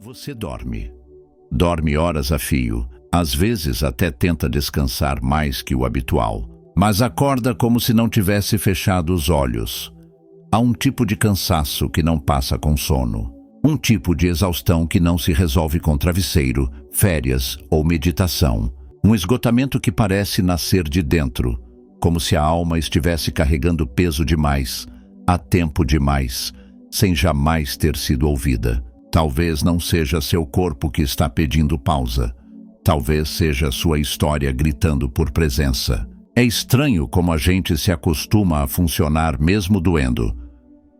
Você dorme. Dorme horas a fio, às vezes até tenta descansar mais que o habitual, mas acorda como se não tivesse fechado os olhos. Há um tipo de cansaço que não passa com sono. Um tipo de exaustão que não se resolve com travesseiro, férias ou meditação. Um esgotamento que parece nascer de dentro, como se a alma estivesse carregando peso demais, há tempo demais, sem jamais ter sido ouvida. Talvez não seja seu corpo que está pedindo pausa. Talvez seja sua história gritando por presença. É estranho como a gente se acostuma a funcionar mesmo doendo,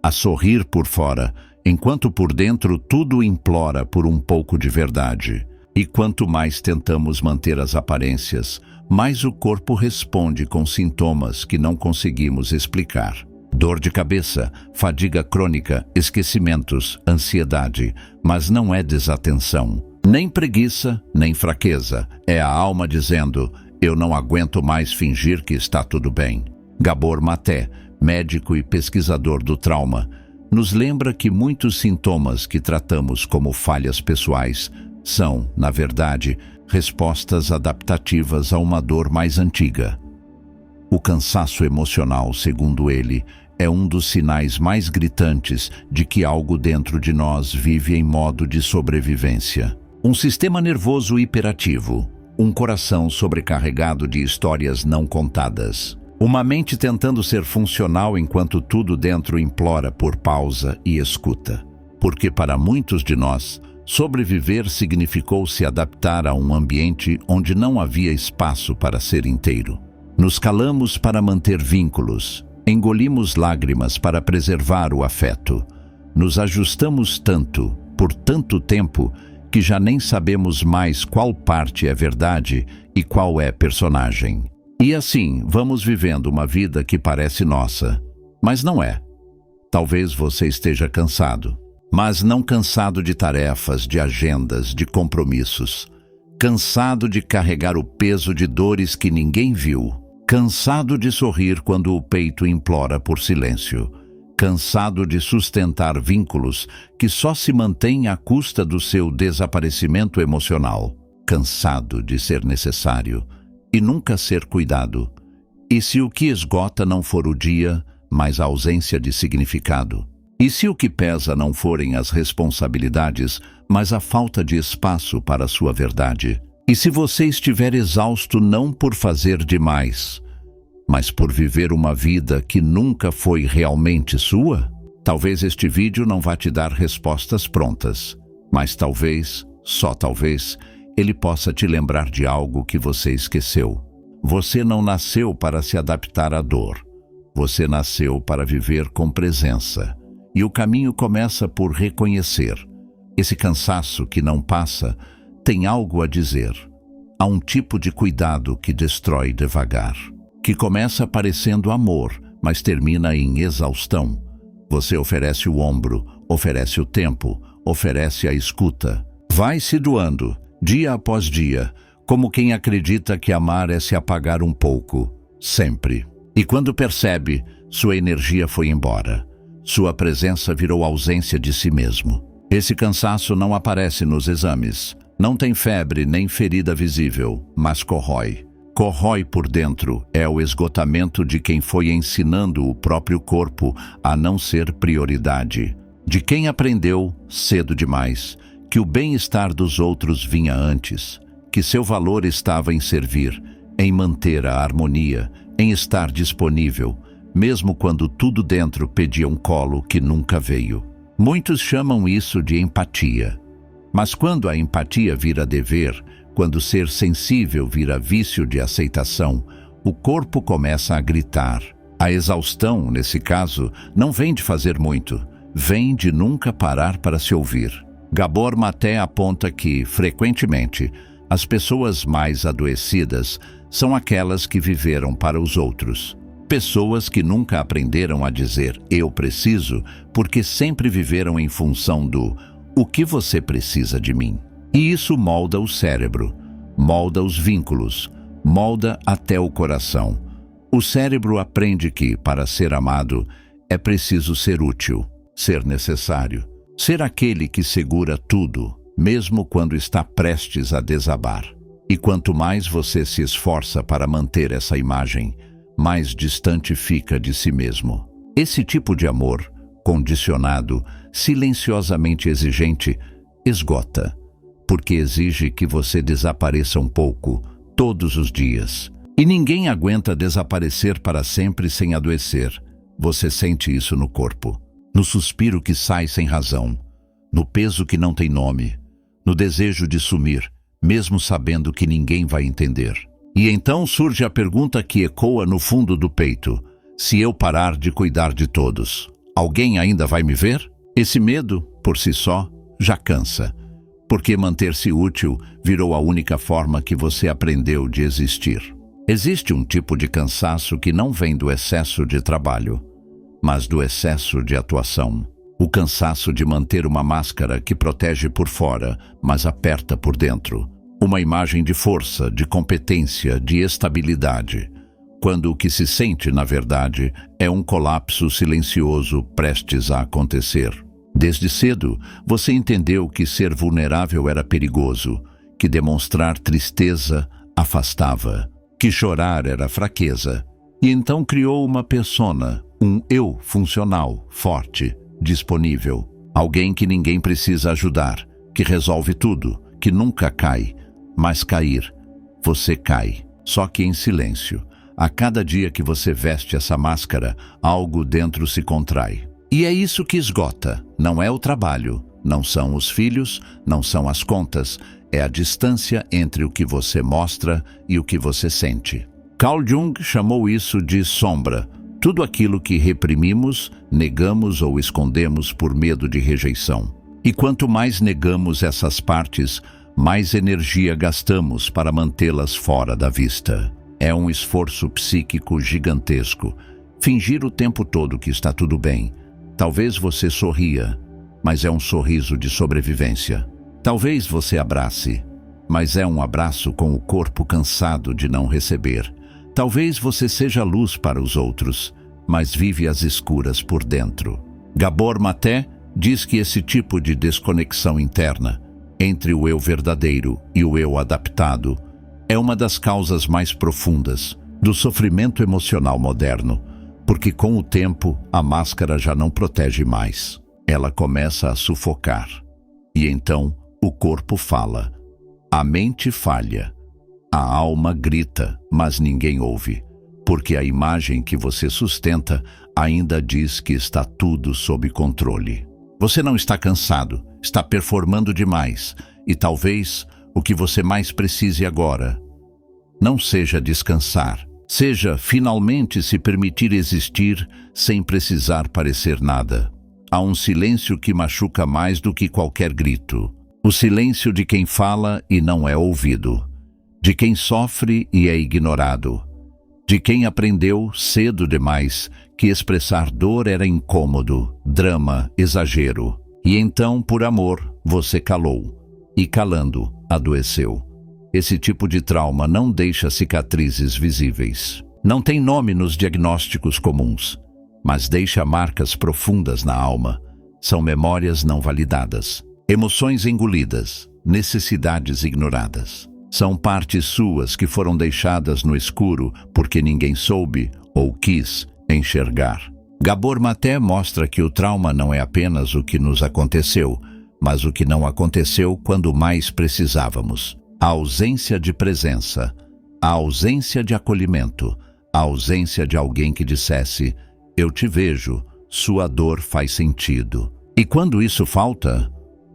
a sorrir por fora, enquanto por dentro tudo implora por um pouco de verdade. E quanto mais tentamos manter as aparências, mais o corpo responde com sintomas que não conseguimos explicar. Dor de cabeça, fadiga crônica, esquecimentos, ansiedade, mas não é desatenção. Nem preguiça, nem fraqueza. É a alma dizendo: eu não aguento mais fingir que está tudo bem. Gabor Maté, médico e pesquisador do trauma, nos lembra que muitos sintomas que tratamos como falhas pessoais são, na verdade, respostas adaptativas a uma dor mais antiga. O cansaço emocional, segundo ele, é um dos sinais mais gritantes de que algo dentro de nós vive em modo de sobrevivência. Um sistema nervoso hiperativo, um coração sobrecarregado de histórias não contadas, uma mente tentando ser funcional enquanto tudo dentro implora por pausa e escuta. Porque para muitos de nós, sobreviver significou se adaptar a um ambiente onde não havia espaço para ser inteiro. Nos calamos para manter vínculos, engolimos lágrimas para preservar o afeto. Nos ajustamos tanto, por tanto tempo, que já nem sabemos mais qual parte é verdade e qual é personagem. E assim, vamos vivendo uma vida que parece nossa, mas não é. Talvez você esteja cansado, mas não cansado de tarefas, de agendas, de compromissos. Cansado de carregar o peso de dores que ninguém viu. Cansado de sorrir quando o peito implora por silêncio. Cansado de sustentar vínculos que só se mantêm à custa do seu desaparecimento emocional. Cansado de ser necessário e nunca ser cuidado. E se o que esgota não for o dia, mas a ausência de significado? E se o que pesa não forem as responsabilidades, mas a falta de espaço para a sua verdade? E se você estiver exausto não por fazer demais, mas por viver uma vida que nunca foi realmente sua? Talvez este vídeo não vá te dar respostas prontas, mas talvez, só talvez, ele possa te lembrar de algo que você esqueceu. Você não nasceu para se adaptar à dor. Você nasceu para viver com presença. E o caminho começa por reconhecer. Esse cansaço que não passa tem algo a dizer. Há um tipo de cuidado que destrói devagar, que começa parecendo amor, mas termina em exaustão. Você oferece o ombro, oferece o tempo, oferece a escuta. Vai se doando, dia após dia, como quem acredita que amar é se apagar um pouco, sempre. E quando percebe, sua energia foi embora. Sua presença virou ausência de si mesmo. Esse cansaço não aparece nos exames. Não tem febre nem ferida visível, mas corrói. Corrói por dentro é o esgotamento de quem foi ensinando o próprio corpo a não ser prioridade. De quem aprendeu, cedo demais, que o bem-estar dos outros vinha antes, que seu valor estava em servir, em manter a harmonia, em estar disponível, mesmo quando tudo dentro pedia um colo que nunca veio. Muitos chamam isso de empatia. Mas quando a empatia vira dever, quando ser sensível vira vício de aceitação, o corpo começa a gritar. A exaustão, nesse caso, não vem de fazer muito, vem de nunca parar para se ouvir. Gabor Maté aponta que, frequentemente, as pessoas mais adoecidas são aquelas que viveram para os outros. Pessoas que nunca aprenderam a dizer "eu preciso", porque sempre viveram em função do "o que você precisa de mim?". E isso molda o cérebro, molda os vínculos, molda até o coração. O cérebro aprende que, para ser amado, é preciso ser útil, ser necessário, ser aquele que segura tudo. mesmo quando está prestes a desabar. E quanto mais você se esforça para manter essa imagem, mais distante fica de si mesmo. Esse tipo de amor, condicionado, silenciosamente exigente, esgota, porque exige que você desapareça um pouco, todos os dias. E ninguém aguenta desaparecer para sempre sem adoecer. Você sente isso no corpo, no suspiro que sai sem razão, no peso que não tem nome, no desejo de sumir, mesmo sabendo que ninguém vai entender. E então surge a pergunta que ecoa no fundo do peito: se eu parar de cuidar de todos, alguém ainda vai me ver? Esse medo, por si só, já cansa, porque manter-se útil virou a única forma que você aprendeu de existir. Existe um tipo de cansaço que não vem do excesso de trabalho, mas do excesso de atuação. O cansaço de manter uma máscara que protege por fora, mas aperta por dentro. Uma imagem de força, de competência, de estabilidade, quando o que se sente, na verdade, é um colapso silencioso prestes a acontecer. Desde cedo, você entendeu que ser vulnerável era perigoso, que demonstrar tristeza afastava, que chorar era fraqueza. E então criou uma persona, um eu funcional, forte, disponível. Alguém que ninguém precisa ajudar, que resolve tudo, que nunca cai. Mas cair, você cai, só que em silêncio. A cada dia que você veste essa máscara, algo dentro se contrai. E é isso que esgota. Não é o trabalho, não são os filhos, não são as contas. É a distância entre o que você mostra e o que você sente. Carl Jung chamou isso de sombra. Tudo aquilo que reprimimos, negamos ou escondemos por medo de rejeição. E quanto mais negamos essas partes, mais energia gastamos para mantê-las fora da vista. É um esforço psíquico gigantesco. Fingir o tempo todo que está tudo bem. Talvez você sorria, mas é um sorriso de sobrevivência. Talvez você abrace, mas é um abraço com o corpo cansado de não receber. Talvez você seja luz para os outros, mas vive às escuras por dentro. Gabor Maté diz que esse tipo de desconexão interna entre o eu verdadeiro e o eu adaptado é uma das causas mais profundas do sofrimento emocional moderno, porque com o tempo a máscara já não protege mais. Ela começa a sufocar. E então o corpo fala, a mente falha, a alma grita, mas ninguém ouve, porque a imagem que você sustenta ainda diz que está tudo sob controle. Você não está cansado, está performando demais, e talvez o que você mais precise agora não seja descansar, seja finalmente se permitir existir sem precisar parecer nada. Há um silêncio que machuca mais do que qualquer grito. O silêncio de quem fala e não é ouvido, de quem sofre e é ignorado, de quem aprendeu cedo demais que expressar dor era incômodo, drama, exagero. E então, por amor, você calou. E calando, adoeceu. Esse tipo de trauma não deixa cicatrizes visíveis. Não tem nome nos diagnósticos comuns, mas deixa marcas profundas na alma. São memórias não validadas, emoções engolidas, necessidades ignoradas. São partes suas que foram deixadas no escuro porque ninguém soube ou quis enxergar. Gabor Maté mostra que o trauma não é apenas o que nos aconteceu, mas o que não aconteceu quando mais precisávamos. A ausência de presença, a ausência de acolhimento, a ausência de alguém que dissesse, eu te vejo, sua dor faz sentido. E quando isso falta,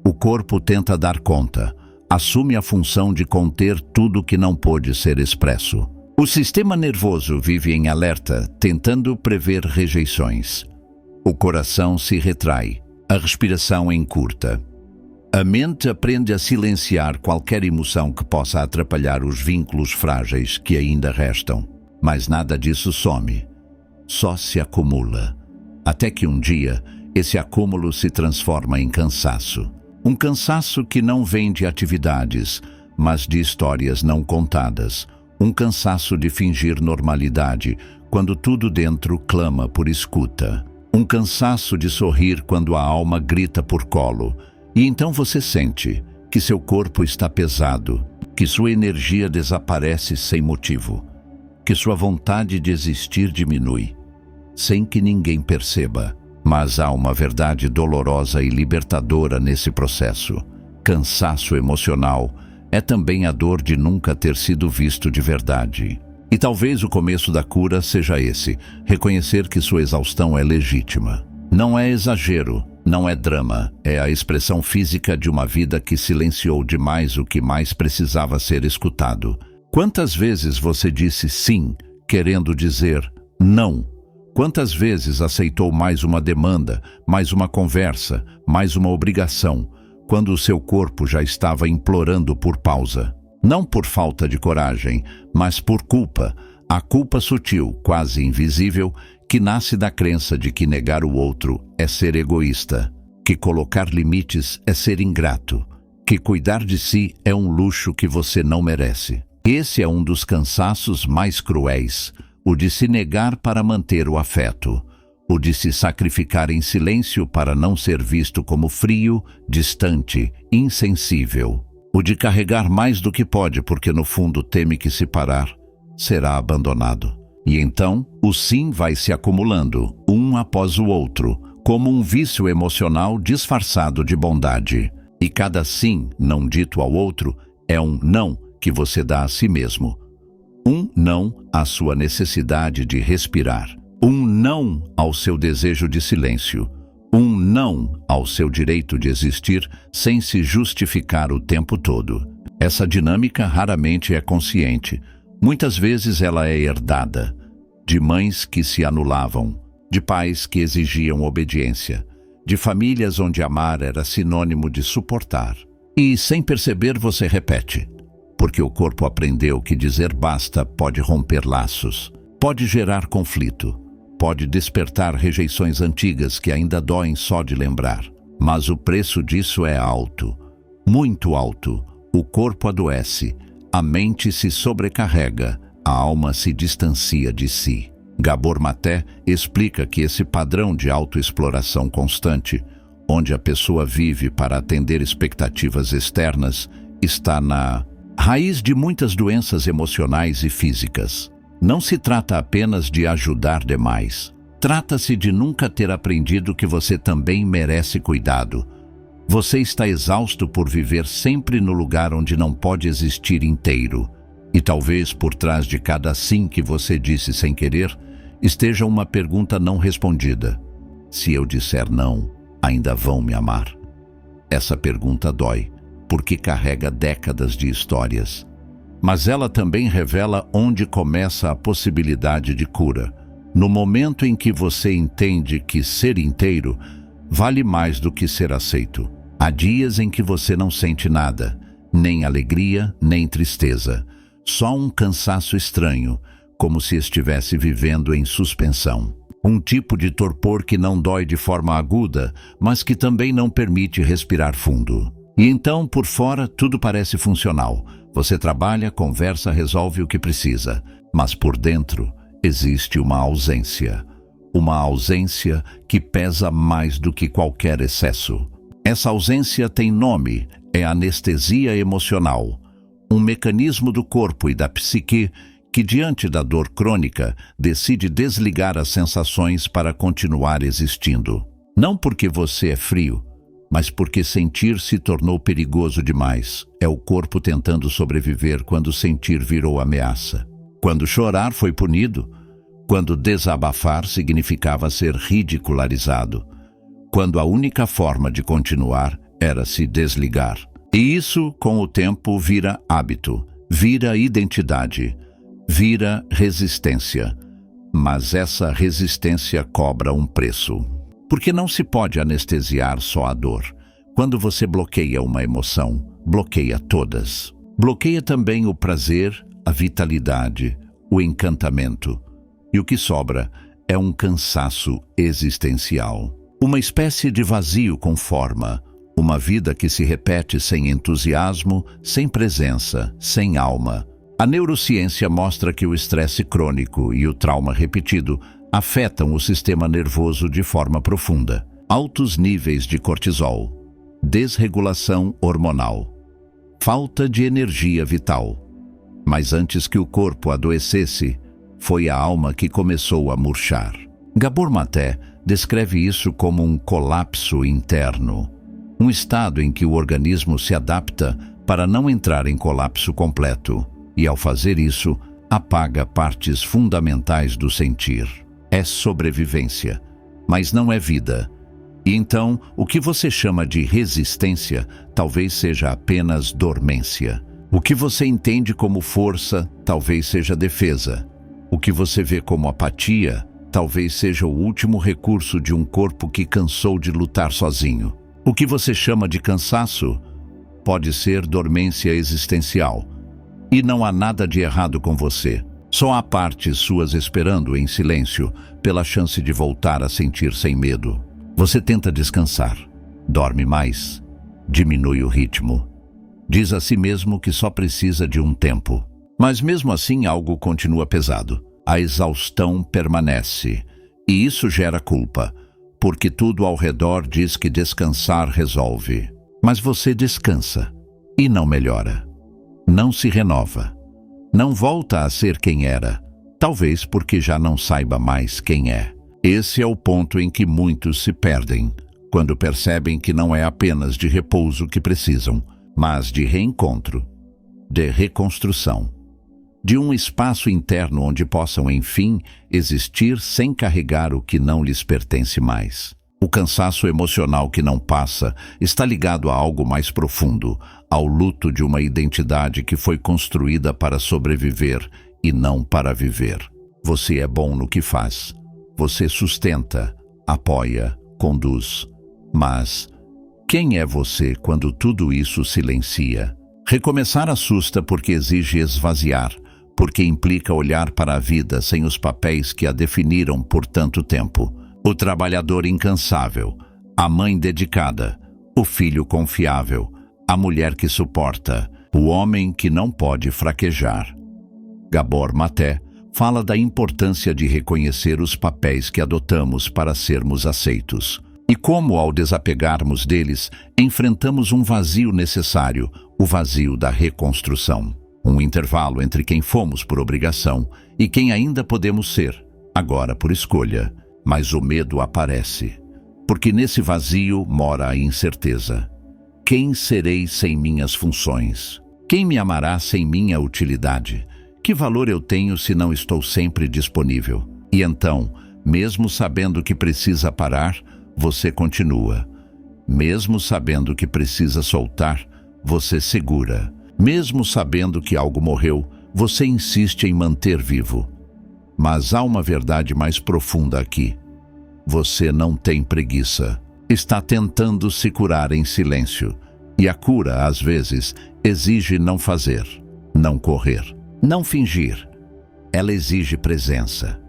o corpo tenta dar conta, assume a função de conter tudo que não pôde ser expresso. O sistema nervoso vive em alerta, tentando prever rejeições. O coração se retrai, a respiração encurta. A mente aprende a silenciar qualquer emoção que possa atrapalhar os vínculos frágeis que ainda restam. Mas nada disso some, só se acumula. Até que um dia, esse acúmulo se transforma em cansaço. Um cansaço que não vem de atividades, mas de histórias não contadas. Um cansaço de fingir normalidade, quando tudo dentro clama por escuta. Um cansaço de sorrir quando a alma grita por colo. E então você sente que seu corpo está pesado, que sua energia desaparece sem motivo, que sua vontade de existir diminui, sem que ninguém perceba. Mas há uma verdade dolorosa e libertadora nesse processo. Cansaço emocional é também a dor de nunca ter sido visto de verdade. E talvez o começo da cura seja esse: reconhecer que sua exaustão é legítima. Não é exagero, não é drama, é a expressão física de uma vida que silenciou demais o que mais precisava ser escutado. Quantas vezes você disse sim, querendo dizer não? Quantas vezes aceitou mais uma demanda, mais uma conversa, mais uma obrigação, quando o seu corpo já estava implorando por pausa? Não por falta de coragem, mas por culpa. A culpa sutil, quase invisível, que nasce da crença de que negar o outro é ser egoísta, que colocar limites é ser ingrato, que cuidar de si é um luxo que você não merece. Esse é um dos cansaços mais cruéis, o de se negar para manter o afeto, o de se sacrificar em silêncio para não ser visto como frio, distante, insensível, o de carregar mais do que pode porque no fundo teme que se parar, será abandonado. E então, o sim vai se acumulando, um após o outro, como um vício emocional disfarçado de bondade. E cada sim não dito ao outro é um não que você dá a si mesmo. Um não à sua necessidade de respirar. Um não ao seu desejo de silêncio. Um não ao seu direito de existir sem se justificar o tempo todo. Essa dinâmica raramente é consciente. Muitas vezes ela é herdada. De mães que se anulavam, de pais que exigiam obediência, de famílias onde amar era sinônimo de suportar. E, sem perceber, você repete. Porque o corpo aprendeu que dizer basta pode romper laços, pode gerar conflito, pode despertar rejeições antigas que ainda doem só de lembrar. Mas o preço disso é alto, muito alto. O corpo adoece, a mente se sobrecarrega, a alma se distancia de si. Gabor Maté explica que esse padrão de autoexploração constante, onde a pessoa vive para atender expectativas externas, está na raiz de muitas doenças emocionais e físicas. Não se trata apenas de ajudar demais. Trata-se de nunca ter aprendido que você também merece cuidado. Você está exausto por viver sempre no lugar onde não pode existir inteiro. E talvez por trás de cada sim que você disse sem querer, esteja uma pergunta não respondida. Se eu disser não, ainda vão me amar? Essa pergunta dói, porque carrega décadas de histórias. Mas ela também revela onde começa a possibilidade de cura. No momento em que você entende que ser inteiro vale mais do que ser aceito. Há dias em que você não sente nada, nem alegria, nem tristeza. Só um cansaço estranho, como se estivesse vivendo em suspensão. Um tipo de torpor que não dói de forma aguda, mas que também não permite respirar fundo. E então, por fora, tudo parece funcional. Você trabalha, conversa, resolve o que precisa. Mas por dentro, existe uma ausência. Uma ausência que pesa mais do que qualquer excesso. Essa ausência tem nome, é anestesia emocional. Um mecanismo do corpo e da psique que, diante da dor crônica, decide desligar as sensações para continuar existindo. Não porque você é frio, mas porque sentir se tornou perigoso demais. É o corpo tentando sobreviver quando sentir virou ameaça. Quando chorar foi punido. Quando desabafar significava ser ridicularizado. Quando a única forma de continuar era se desligar. E isso, com o tempo, vira hábito, vira identidade, vira resistência. Mas essa resistência cobra um preço. Porque não se pode anestesiar só a dor. Quando você bloqueia uma emoção, bloqueia todas. Bloqueia também o prazer, a vitalidade, o encantamento. E o que sobra é um cansaço existencial. Uma espécie de vazio com forma. Uma vida que se repete sem entusiasmo, sem presença, sem alma. A neurociência mostra que o estresse crônico e o trauma repetido afetam o sistema nervoso de forma profunda. Altos níveis de cortisol, desregulação hormonal, falta de energia vital. Mas antes que o corpo adoecesse, foi a alma que começou a murchar. Gabor Maté descreve isso como um colapso interno, um estado em que o organismo se adapta para não entrar em colapso completo e, ao fazer isso, apaga partes fundamentais do sentir. É sobrevivência, mas não é vida. E então, o que você chama de resistência talvez seja apenas dormência. O que você entende como força talvez seja defesa. O que você vê como apatia talvez seja o último recurso de um corpo que cansou de lutar sozinho. O que você chama de cansaço pode ser dormência existencial. E não há nada de errado com você. Só há partes suas esperando em silêncio pela chance de voltar a sentir sem medo. Você tenta descansar, dorme mais, diminui o ritmo. Diz a si mesmo que só precisa de um tempo. Mas mesmo assim algo continua pesado. A exaustão permanece. E isso gera culpa, porque tudo ao redor diz que descansar resolve. Mas você descansa e não melhora. Não se renova. Não volta a ser quem era, talvez porque já não saiba mais quem é. Esse é o ponto em que muitos se perdem, quando percebem que não é apenas de repouso que precisam, mas de reencontro, de reconstrução, de um espaço interno onde possam, enfim, existir sem carregar o que não lhes pertence mais. O cansaço emocional que não passa está ligado a algo mais profundo, ao luto de uma identidade que foi construída para sobreviver e não para viver. Você é bom no que faz. Você sustenta, apoia, conduz. Mas quem é você quando tudo isso silencia? Recomeçar assusta porque exige esvaziar, porque implica olhar para a vida sem os papéis que a definiram por tanto tempo. O trabalhador incansável, a mãe dedicada, o filho confiável, a mulher que suporta, o homem que não pode fraquejar. Gabor Maté fala da importância de reconhecer os papéis que adotamos para sermos aceitos. E como, ao desapegarmos deles, enfrentamos um vazio necessário, o vazio da reconstrução. Um intervalo entre quem fomos por obrigação e quem ainda podemos ser, agora por escolha. Mas o medo aparece, porque nesse vazio mora a incerteza. Quem serei sem minhas funções? Quem me amará sem minha utilidade? Que valor eu tenho se não estou sempre disponível? E então, mesmo sabendo que precisa parar, você continua. Mesmo sabendo que precisa soltar, você segura. Mesmo sabendo que algo morreu, você insiste em manter vivo. Mas há uma verdade mais profunda aqui. Você não tem preguiça. Está tentando se curar em silêncio. E a cura, às vezes, exige não fazer, não correr, não fingir. Ela exige presença.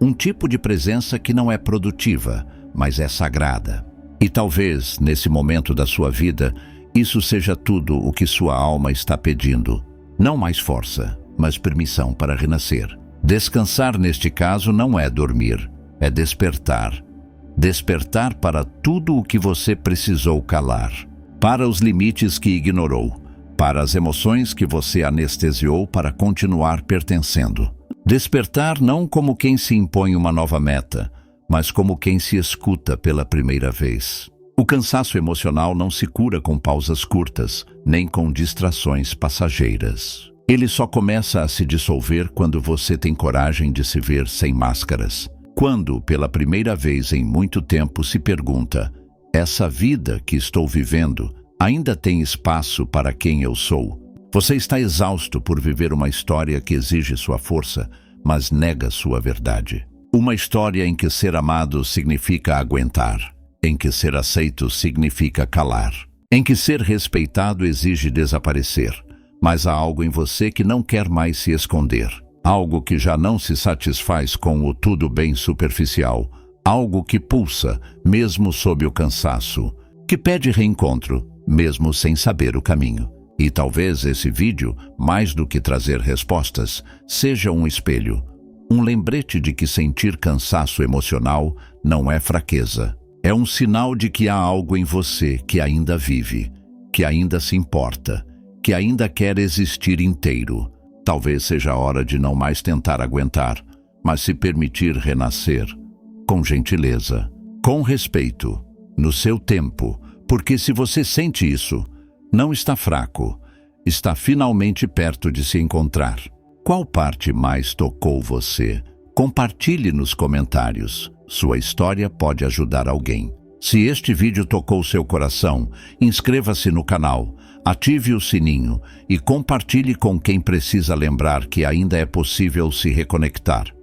Um tipo de presença que não é produtiva, mas é sagrada. E talvez, nesse momento da sua vida, isso seja tudo o que sua alma está pedindo. Não mais força, mas permissão para renascer. Descansar, neste caso, não é dormir, é despertar. Despertar para tudo o que você precisou calar. Para os limites que ignorou. Para as emoções que você anestesiou para continuar pertencendo. Despertar não como quem se impõe uma nova meta, mas como quem se escuta pela primeira vez. O cansaço emocional não se cura com pausas curtas, nem com distrações passageiras. Ele só começa a se dissolver quando você tem coragem de se ver sem máscaras. Quando, pela primeira vez em muito tempo, se pergunta: essa vida que estou vivendo ainda tem espaço para quem eu sou? Você está exausto por viver uma história que exige sua força, mas nega sua verdade. Uma história em que ser amado significa aguentar, em que ser aceito significa calar, em que ser respeitado exige desaparecer. Mas há algo em você que não quer mais se esconder. Algo que já não se satisfaz com o tudo bem superficial. Algo que pulsa, mesmo sob o cansaço. Que pede reencontro, mesmo sem saber o caminho. E talvez esse vídeo, mais do que trazer respostas, seja um espelho. Um lembrete de que sentir cansaço emocional não é fraqueza. É um sinal de que há algo em você que ainda vive, que ainda se importa, que ainda quer existir inteiro. Talvez seja a hora de não mais tentar aguentar, mas se permitir renascer, com gentileza, com respeito, no seu tempo, porque se você sente isso, não está fraco, está finalmente perto de se encontrar. Qual parte mais tocou você? Compartilhe nos comentários. Sua história pode ajudar alguém. Se este vídeo tocou seu coração, inscreva-se no canal, ative o sininho e compartilhe com quem precisa lembrar que ainda é possível se reconectar.